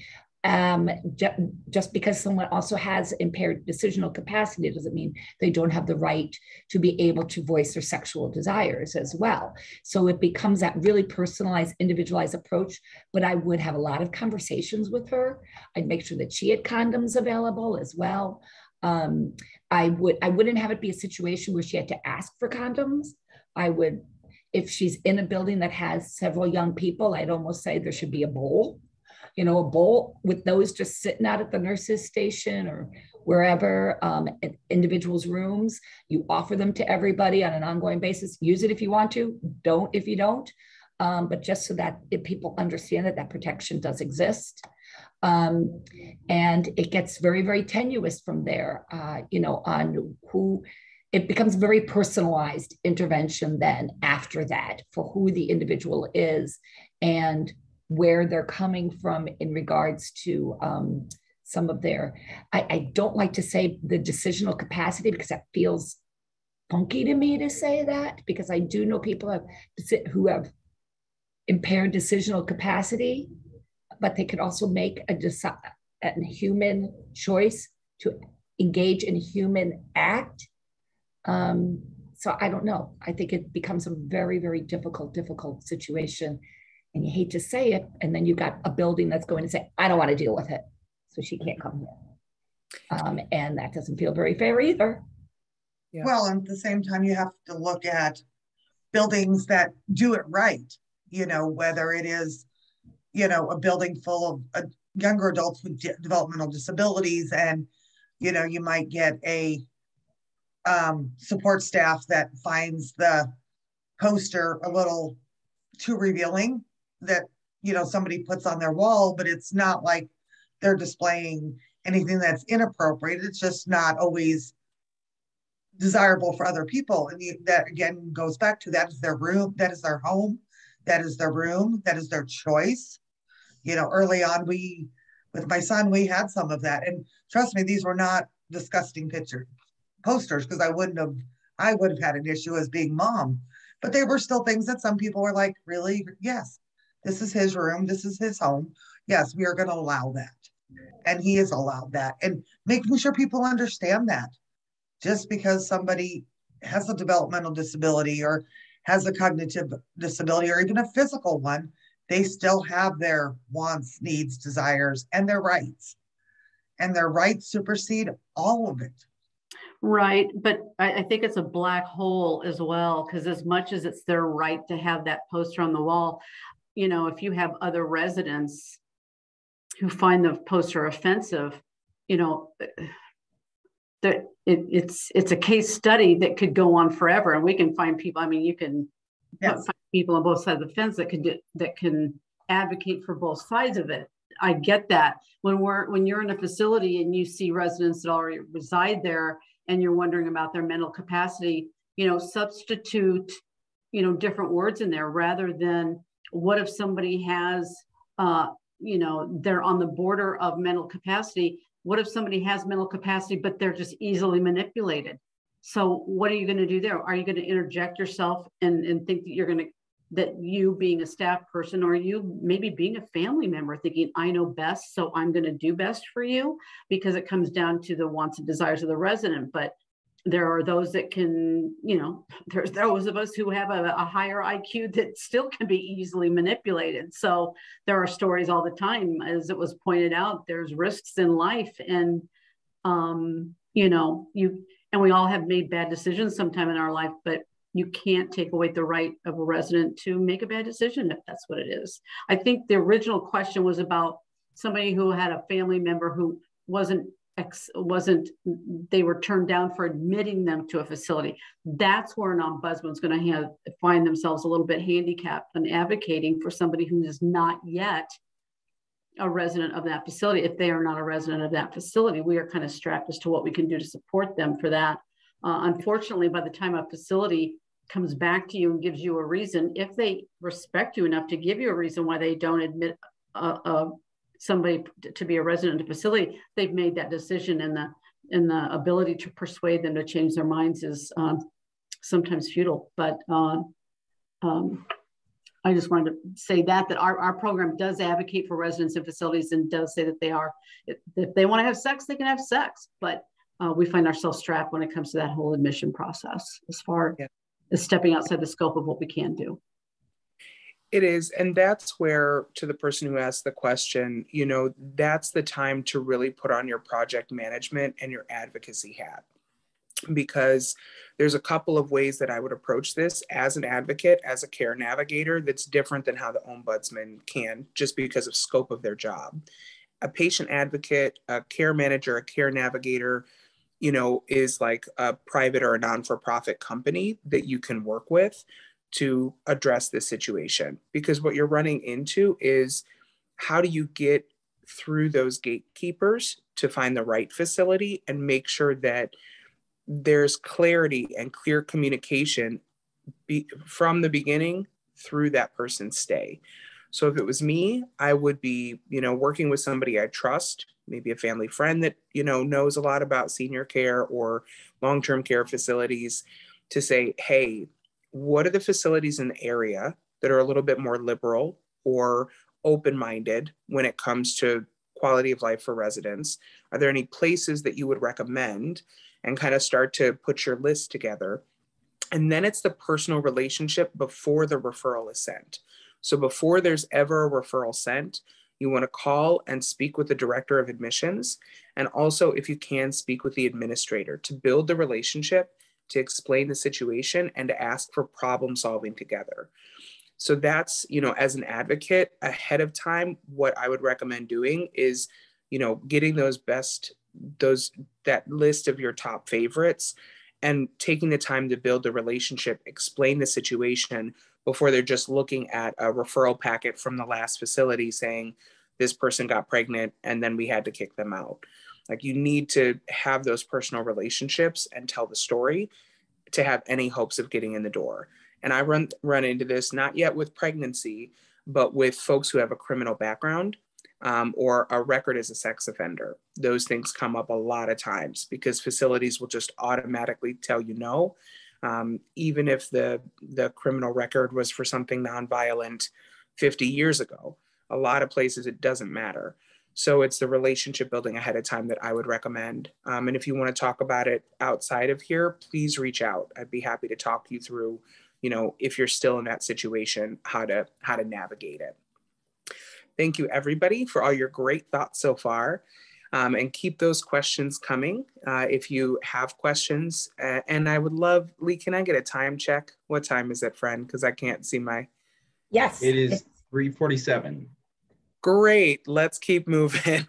Just because someone also has impaired decisional capacity doesn't mean they don't have the right to be able to voice their sexual desires as well. So it becomes that really personalized, individualized approach. But I would have a lot of conversations with her. I'd make sure that she had condoms available as well. I wouldn't have it be a situation where she had to ask for condoms. I would, if she's in a building that has several young people, I'd almost say there should be a bowl, a bowl with those just sitting out at the nurse's station or wherever, at individuals' rooms. You offer them to everybody on an ongoing basis. Use it if you want to, don't if you don't. But just so that if people understand that protection does exist. And it gets very, very tenuous from there, on who. It becomes very personalized intervention then after that for who the individual is and where they're coming from in regards to some of their, I don't like to say the decisional capacity because that feels funky to me to say that, because I do know people who have impaired decisional capacity, but they could also make a human choice to engage in a human act. So I don't know. I think it becomes a very, very difficult situation. And you hate to say it. And then you got a building that's going to say, I don't want to deal with it. So she can't come here. And that doesn't feel very fair either. Yeah. Well, and at the same time, you have to look at buildings that do it right, whether it is, a building full of younger adults with developmental disabilities, and, you might get a support staff that finds the poster a little too revealing that, somebody puts on their wall, but it's not like they're displaying anything that's inappropriate. It's just not always desirable for other people. And that again goes back to, that is their room, that is their home, that is their room, that is their choice. Early on, with my son, we had some of that. And trust me, these were not disgusting posters, because I would have had an issue as being mom, but they were still things that some people were like, really? Yes, this is his room, this is his home. Yes, we are going to allow that. And he is allowed that. And making sure people understand that just because somebody has a developmental disability or has a cognitive disability or even a physical one, they still have their wants, needs, desires, and their rights. And their rights supersede all of it. Right. But I think it's a black hole as well, because as much as it's their right to have that poster on the wall, if you have other residents who find the poster offensive, that it's a case study that could go on forever, and we can find people. I mean, you can find people on both sides of the fence that can advocate for both sides of it. I get that. When you're in a facility and you see residents that already reside there, and you're wondering about their mental capacity, substitute, different words in there, rather than, what if somebody has, they're on the border of mental capacity. What if somebody has mental capacity, but they're just easily manipulated? So what are you going to do there? Are you going to interject yourself and think that that you being a staff person, or you maybe being a family member thinking, I know best, so I'm going to do best for you, because it comes down to the wants and desires of the resident. But there are those that can, there's those of us who have a higher IQ that still can be easily manipulated. So there are stories all the time, as it was pointed out, there's risks in life, and, and we all have made bad decisions sometime in our life, but you can't take away the right of a resident to make a bad decision if that's what it is. I think the original question was about somebody who had a family member who they were turned down for admitting them to a facility. That's where an ombudsman's going to find themselves a little bit handicapped in advocating for somebody who is not yet a resident of that facility. If they are not a resident of that facility, we are kind of strapped as to what we can do to support them for that. Unfortunately, by the time a facility comes back to you and gives you a reason, if they respect you enough to give you a reason why they don't admit somebody to be a resident of the facility, they've made that decision, and the ability to persuade them to change their minds is sometimes futile. But I just wanted to say that our program does advocate for residents in facilities, and does say that if they want to have sex, they can have sex. But we find ourselves strapped when it comes to that whole admission process, as far as stepping outside the scope of what we can do. It is. And that's where, to the person who asked the question, that's the time to really put on your project management and your advocacy hat. Because there's a couple of ways that I would approach this as an advocate, as a care navigator, that's different than how the ombudsman can, just because of scope of their job. A patient advocate, a care manager, a care navigator, is like a private or a non-for-profit company that you can work with to address this situation. Because what you're running into is, how do you get through those gatekeepers to find the right facility and make sure that there's clarity and clear communication from the beginning through that person's stay. So if it was me, I would be, working with somebody I trust maybe a family friend that, knows a lot about senior care or long-term care facilities, to say, hey, what are the facilities in the area that are a little bit more liberal or open-minded when it comes to quality of life for residents? Are there any places that you would recommend? And kind of start to put your list together. And then it's the personal relationship before the referral is sent. So before there's ever a referral sent, you want to call and speak with the director of admissions. And also, if you can, speak with the administrator to build the relationship, to explain the situation, and to ask for problem solving together. So that's, as an advocate ahead of time, what I would recommend doing is, getting that list of your top favorites and taking the time to build the relationship, explain the situation before they're just looking at a referral packet from the last facility saying this person got pregnant and then we had to kick them out. Like, you need to have those personal relationships and tell the story to have any hopes of getting in the door. And I run into this, not yet with pregnancy, but with folks who have a criminal background or a record as a sex offender. Those things come up a lot of times because facilities will just automatically tell you no, even if the criminal record was for something nonviolent 50 years ago. A lot of places it doesn't matter. So it's the relationship building ahead of time that I would recommend. And if you want to talk about it outside of here, please reach out. I'd be happy to talk you through, if you're still in that situation, how to navigate it. Thank you, everybody, for all your great thoughts so far. And keep those questions coming if you have questions. And I would love, Lee, can I get a time check? What time is it, friend? Because I can't see my... Yes. It is 3:47. Great. Let's keep moving.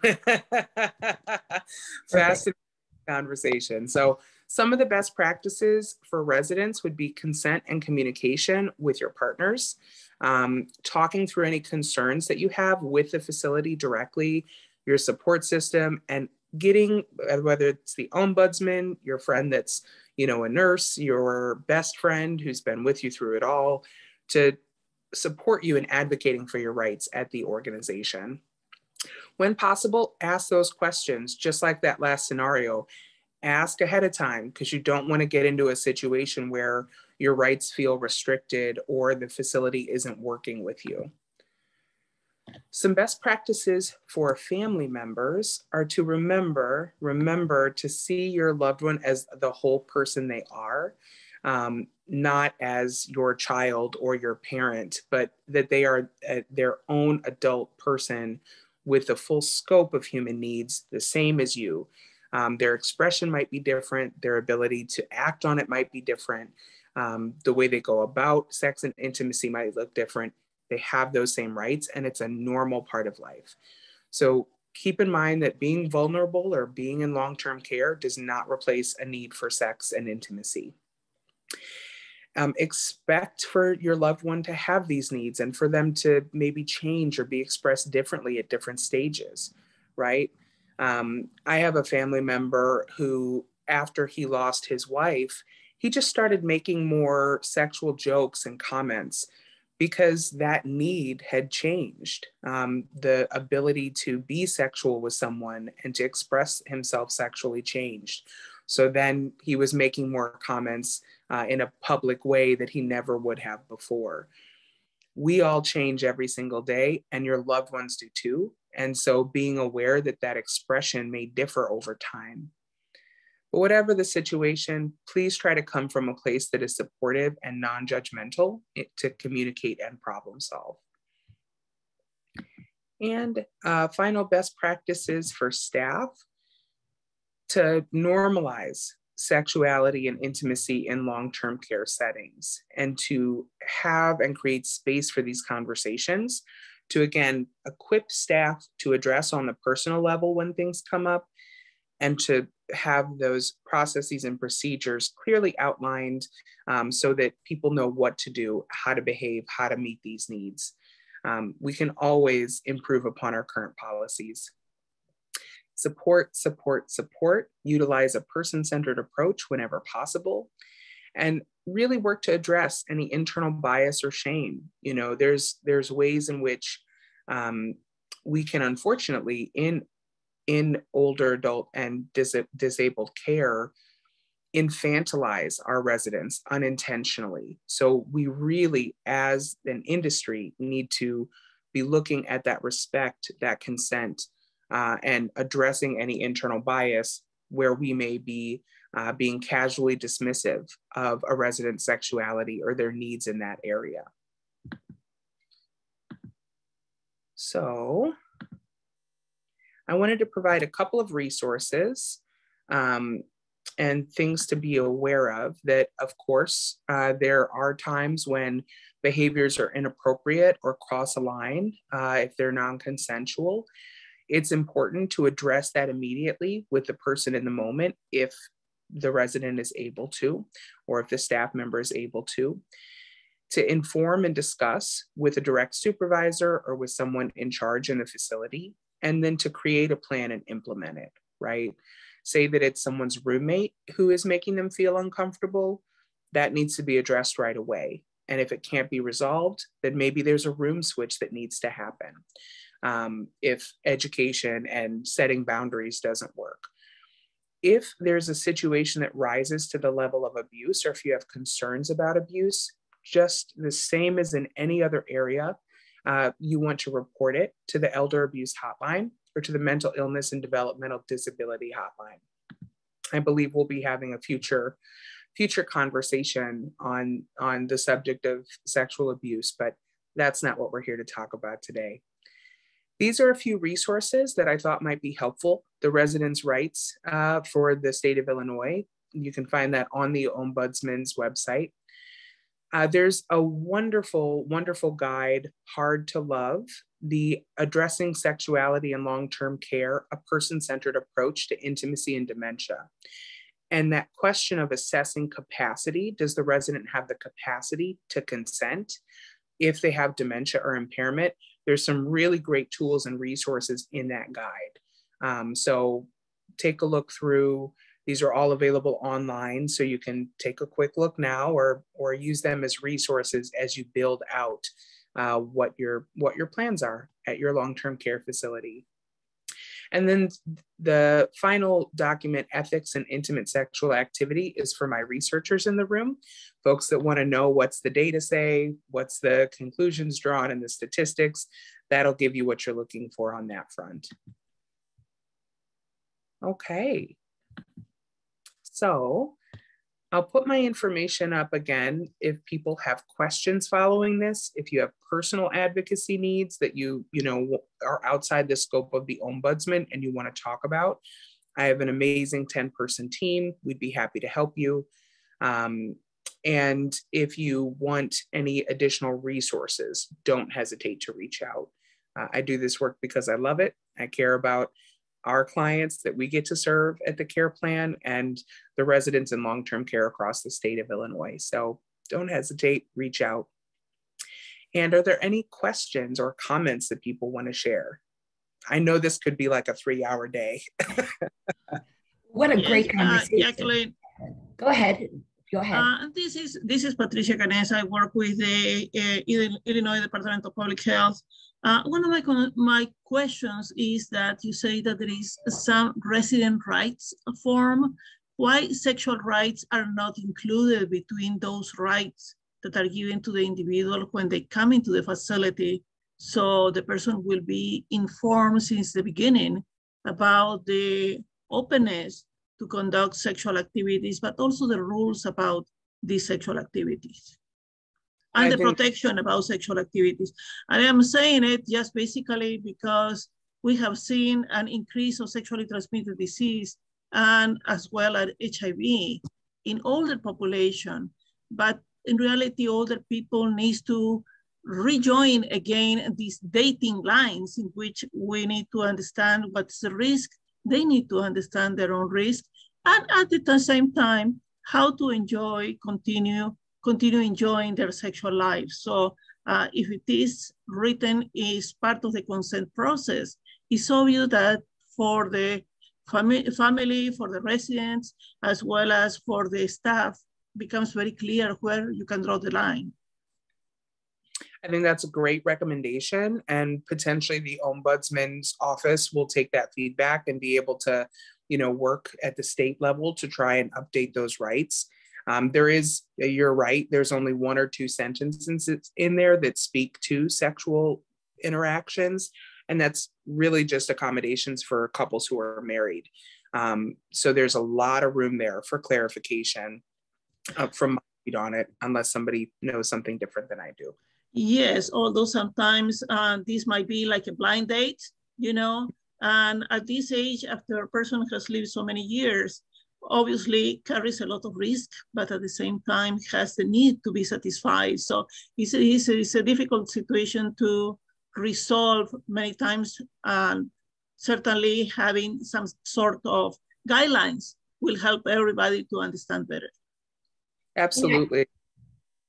Fast conversation. So some of the best practices for residents would be consent and communication with your partners, talking through any concerns that you have with the facility directly, your support system, and getting, whether it's the ombudsman, your friend that's, a nurse, your best friend who's been with you through it all, to support you in advocating for your rights at the organization. When possible, ask those questions, just like that last scenario. Ask ahead of time, because you don't want to get into a situation where your rights feel restricted or the facility isn't working with you. Some best practices for family members are to remember to see your loved one as the whole person they are, not as your child or your parent, but that they are their own adult person with the full scope of human needs, the same as you. Their expression might be different. Their ability to act on it might be different. The way they go about sex and intimacy might look different. They have those same rights, and it's a normal part of life. So keep in mind that being vulnerable or being in long-term care does not replace a need for sex and intimacy. Expect for your loved one to have these needs and for them to maybe change or be expressed differently at different stages, right? I have a family member who, after he lost his wife, he just started making more sexual jokes and comments because that need had changed. The ability to be sexual with someone and to express himself sexually changed. So then he was making more comments in a public way that he never would have before. We all change every single day, and your loved ones do too. And so being aware that that expression may differ over time. But whatever the situation, please try to come from a place that is supportive and non-judgmental to communicate and problem solve. And final best practices for staff: to normalize sexuality and intimacy in long-term care settings, and to have and create space for these conversations, to again equip staff to address on the personal level when things come up, and to have those processes and procedures clearly outlined so that people know what to do, how to behave, how to meet these needs. We can always improve upon our current policies. Support, support, support. Utilize a person-centered approach whenever possible, and really work to address any internal bias or shame. There's ways in which we can, unfortunately, in in older adult and disabled care infantilize our residents unintentionally. So we really, as an industry, need to be looking at that respect, that consent, and addressing any internal bias where we may be being casually dismissive of a resident's sexuality or their needs in that area. So I wanted to provide a couple of resources and things to be aware of. That, of course, there are times when behaviors are inappropriate or cross a line if they're non-consensual. It's important to address that immediately with the person in the moment if the resident is able to, or if the staff member is able to inform and discuss with a direct supervisor or with someone in charge in the facility, and then to create a plan and implement it, right? Say that it's someone's roommate who is making them feel uncomfortable, that needs to be addressed right away. And if it can't be resolved, then maybe there's a room switch that needs to happen. If education and setting boundaries doesn't work. If there's a situation that rises to the level of abuse, or if you have concerns about abuse, just the same as in any other area, you want to report it to the Elder Abuse Hotline or to the Mental Illness and Developmental Disability Hotline. I believe we'll be having a future conversation on the subject of sexual abuse, but that's not what we're here to talk about today. These are a few resources that I thought might be helpful. The residents' rights for the state of Illinois. You can find that on the Ombudsman's website. There's a wonderful, wonderful guide, Hard to Love, the Addressing Sexuality and Long-Term Care, a Person-Centered Approach to Intimacy and Dementia. And that question of assessing capacity, does the resident have the capacity to consent if they have dementia or impairment? There's some really great tools and resources in that guide. So take a look through. These are all available online, so you can take a quick look now or use them as resources as you build out what your plans are at your long-term care facility. And then the final document, Ethics and Intimate Sexual Activity, is for my researchers in the room, folks that want to know what's the data say, what's the conclusions drawn and the statistics. That'll give you what you're looking for on that front. Okay. So I'll put my information up again if people have questions following this. If you have personal advocacy needs that you know are outside the scope of the Ombudsman and you want to talk about, I have an amazing 10-person team. We'd be happy to help you. And if you want any additional resources, don't hesitate to reach out. I do this work because I love it. I care about our clients that we get to serve at the care plan and the residents in long-term care across the state of Illinois. So don't hesitate, reach out. And are there any questions or comments that people want to share? I know this could be like a 3-hour day. What a great conversation. Jacqueline, Go ahead. Go ahead. This is Patricia Canes. I work with the Illinois Department of Public Health. One of my questions is that you say that there is some resident rights form. Why sexual rights are not included between those rights that are given to the individual when they come into the facility, so the person will be informed since the beginning about the openness to conduct sexual activities, but also the rules about these sexual activities and the protection about sexual activities. And I am saying it just basically because we have seen an increase of sexually transmitted disease and as well as HIV in older population. But in reality, older people need to rejoin again these dating lines in which we need to understand what's the risk. They need to understand their own risk, and at the same time, how to continue enjoying their sexual life. So if it is written as part of the consent process, it's obvious that for the family, for the residents, as well as for the staff, becomes very clear where you can draw the line. I think that's a great recommendation, and potentially the ombudsman's office will take that feedback and be able to, work at the state level to try and update those rights. You're right, there's only one or two sentences in there that speak to sexual interactions, and that's really just accommodations for couples who are married. So there's a lot of room there for clarification from my read on it, unless somebody knows something different than I do. Yes, although sometimes this might be like a blind date, and at this age, after a person has lived so many years, obviously carries a lot of risk, but at the same time has the need to be satisfied. So it's a difficult situation to resolve many times, and certainly having some sort of guidelines will help everybody to understand better. Absolutely.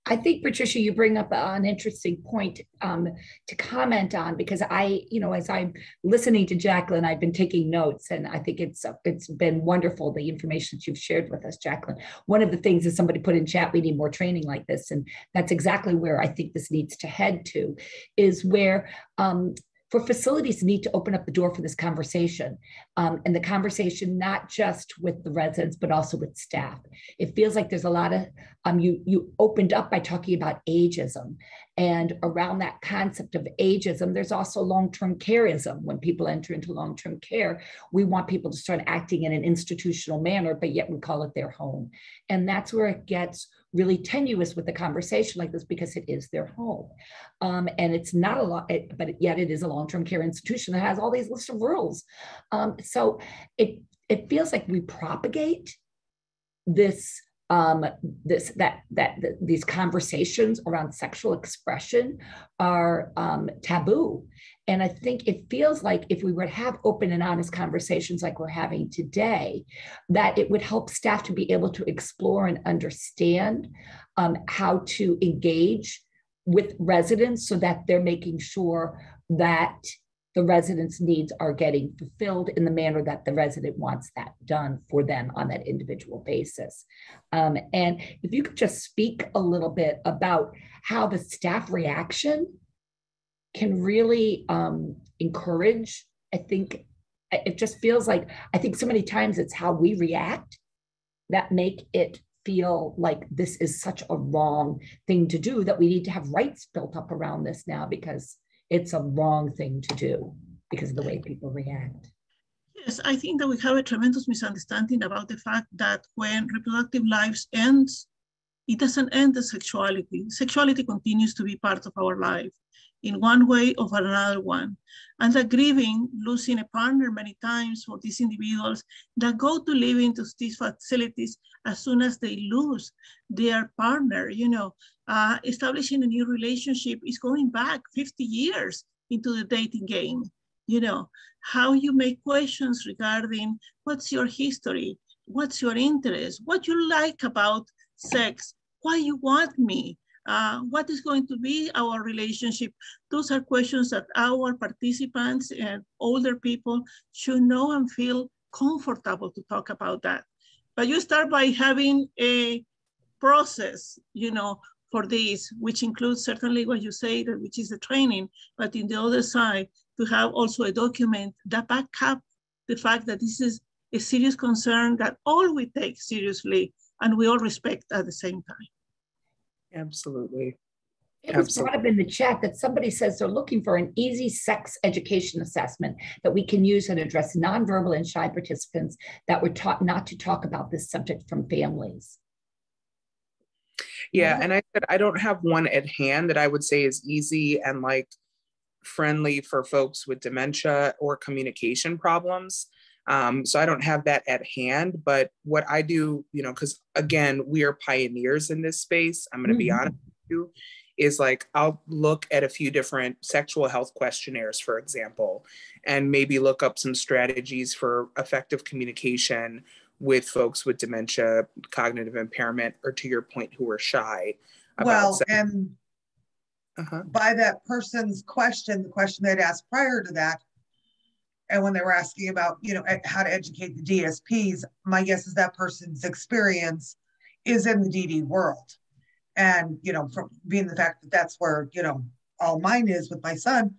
I think, Patricia, you bring up an interesting point to comment on, because as I'm listening to Jacqueline, I've been taking notes, and I think it's been wonderful, the information that you've shared with us, Jacqueline. One of the things is somebody put in chat, we need more training like this, and that's exactly where I think this needs to head to, is where for facilities need to open up the door for this conversation, and the conversation not just with the residents, but also with staff. It feels like there's a lot of, you opened up by talking about ageism, and around that concept of ageism, there's also long-term careism. When people enter into long-term care, we want people to start acting in an institutional manner, but yet we call it their home. And that's where it gets really tenuous with a conversation like this, because it is their home. And it's not a lot, but yet it is a long-term care institution that has all these lists of rules. So it feels like we propagate this, these conversations around sexual expression are taboo. And I think it feels like if we were to have open and honest conversations like we're having today, that it would help staff to be able to explore and understand how to engage with residents, so that they're making sure that the residents' needs are getting fulfilled in the manner that the resident wants that done for them on that individual basis. And if you could just speak a little bit about how the staff reaction can really encourage, I think it just feels like, I think so many times it's how we react that make it feel like this is such a wrong thing to do, that we need to have rights built up around this now, because it's a wrong thing to do because of the way people react. Yes, I think that we have a tremendous misunderstanding about the fact that when reproductive lives ends, it doesn't end the sexuality. Sexuality continues to be part of our life in one way or another one. And the grieving, losing a partner many times for these individuals that go to live into these facilities as soon as they lose their partner, establishing a new relationship is going back 50 years into the dating game. How you make questions regarding what's your history, what's your interest, what you like about sex, why you want me, what is going to be our relationship. Those are questions that our participants and older people should know and feel comfortable to talk about that. But you start by having a process, for this, which includes certainly what you say, which is the training, but in the other side, to have also a document that back up the fact that this is a serious concern that all we take seriously and we all respect at the same time. Absolutely. It was brought up in the chat that somebody says they're looking for an easy sex education assessment that we can use and address nonverbal and shy participants that were taught not to talk about this subject from families. Yeah, and I said I don't have one at hand that I would say is easy and like friendly for folks with dementia or communication problems. So I don't have that at hand, but what I do, because again, we are pioneers in this space, I'm going to be honest with you, is like, I'll look at a few different sexual health questionnaires, for example, and maybe look up some strategies for effective communication with folks with dementia, cognitive impairment, or to your point, who are shy. Well, and by that person's question, the question they'd asked prior to that, and when they were asking about, how to educate the DSPs, my guess is that person's experience is in the DD world. And, from being the fact that that's where, all mine is with my son,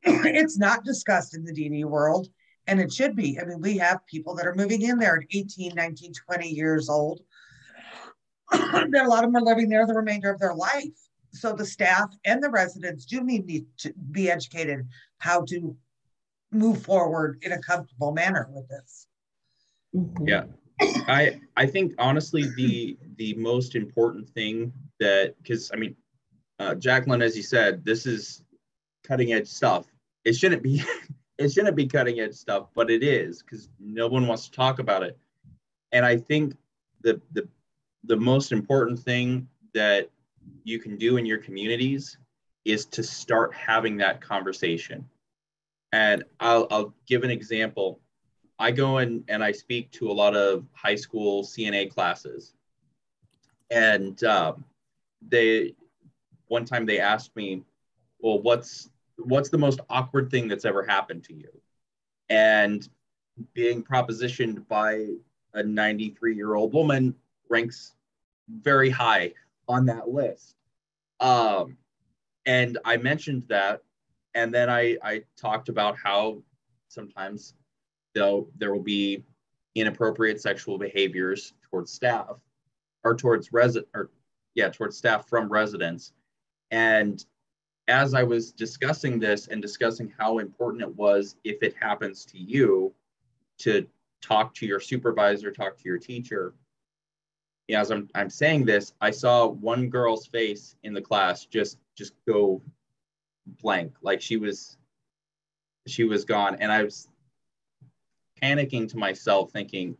it's not discussed in the DD world, and it should be. I mean, we have people that are moving in there at 18, 19, 20 years old. That a lot of them are living there the remainder of their life. So the staff and the residents do need to be educated how to move forward in a comfortable manner with this. Yeah, I think honestly the most important thing that, because I mean, Jacqueline, as you said, this is cutting edge stuff. It shouldn't be it shouldn't be cutting edge stuff, but it is, because no one wants to talk about it. And I think the most important thing that you can do in your communities is to start having that conversation. And I'll give an example. I go in and I speak to a lot of high school CNA classes. And one time they asked me, well, what's the most awkward thing that's ever happened to you? And being propositioned by a 93-year-old woman ranks very high on that list. And I mentioned that, and then I talked about how sometimes there will be inappropriate sexual behaviors towards staff, or towards staff from residents. And as I was discussing this and discussing how important it was, if it happens to you, to talk to your supervisor, talk to your teacher. As I'm saying this, I saw one girl's face in the class just go blank, like she was gone. And I was panicking to myself, thinking,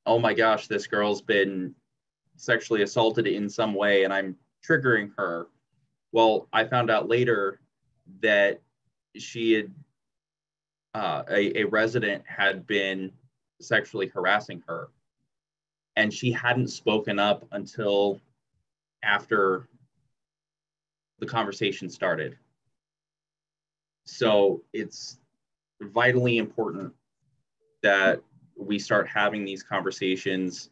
oh my gosh, this girl's been sexually assaulted in some way and I'm triggering her. Well, I found out later that she had a resident had been sexually harassing her, and she hadn't spoken up until after the conversation started. So it's vitally important that we start having these conversations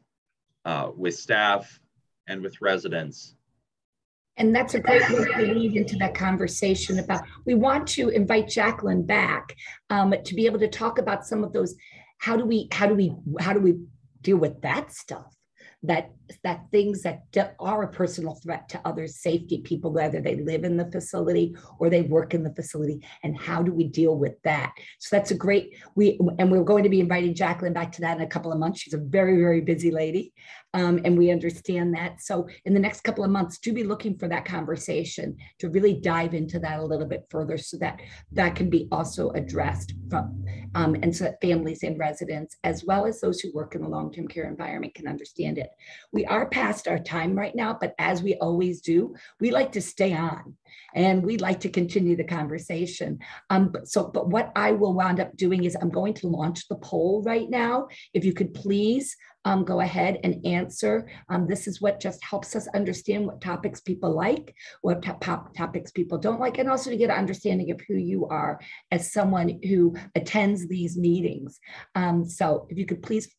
with staff and with residents. And that's a great way to lead into that conversation about, we want to invite Jacqueline back to be able to talk about some of those, how do we deal with that stuff, that things that are a personal threat to others' safety, people, whether they live in the facility or they work in the facility, and how do we deal with that? So that's a great, we're going to be inviting Jacqueline back to that in a couple of months. She's a very, very busy lady, and we understand that. So in the next couple of months, do be looking for that conversation to really dive into that a little bit further, so that that can be also addressed from, and so that families and residents, as well as those who work in the long-term care environment, can understand it. We are past our time right now, but as we always do, we like to stay on and we'd like to continue the conversation. But what I will wound up doing is I'm going to launch the poll right now. If you could please go ahead and answer. This is what just helps us understand what topics people like, what topics people don't like, and also to get an understanding of who you are as someone who attends these meetings. So if you could please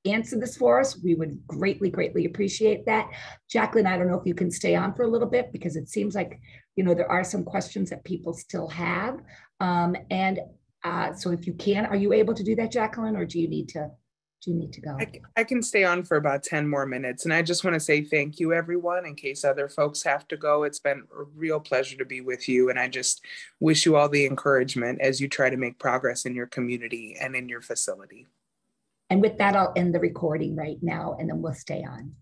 answer this for us, we would greatly, greatly appreciate that. Jacqueline, I don't know if you can stay on for a little bit, because it seems like, there are some questions that people still have. So if you can, are you able to do that, Jacqueline, or do you need to go? I can stay on for about 10 more minutes. And I just want to say thank you, everyone, in case other folks have to go. It's been a real pleasure to be with you. And I just wish you all the encouragement as you try to make progress in your community and in your facility. And with that, I'll end the recording right now, and then we'll stay on.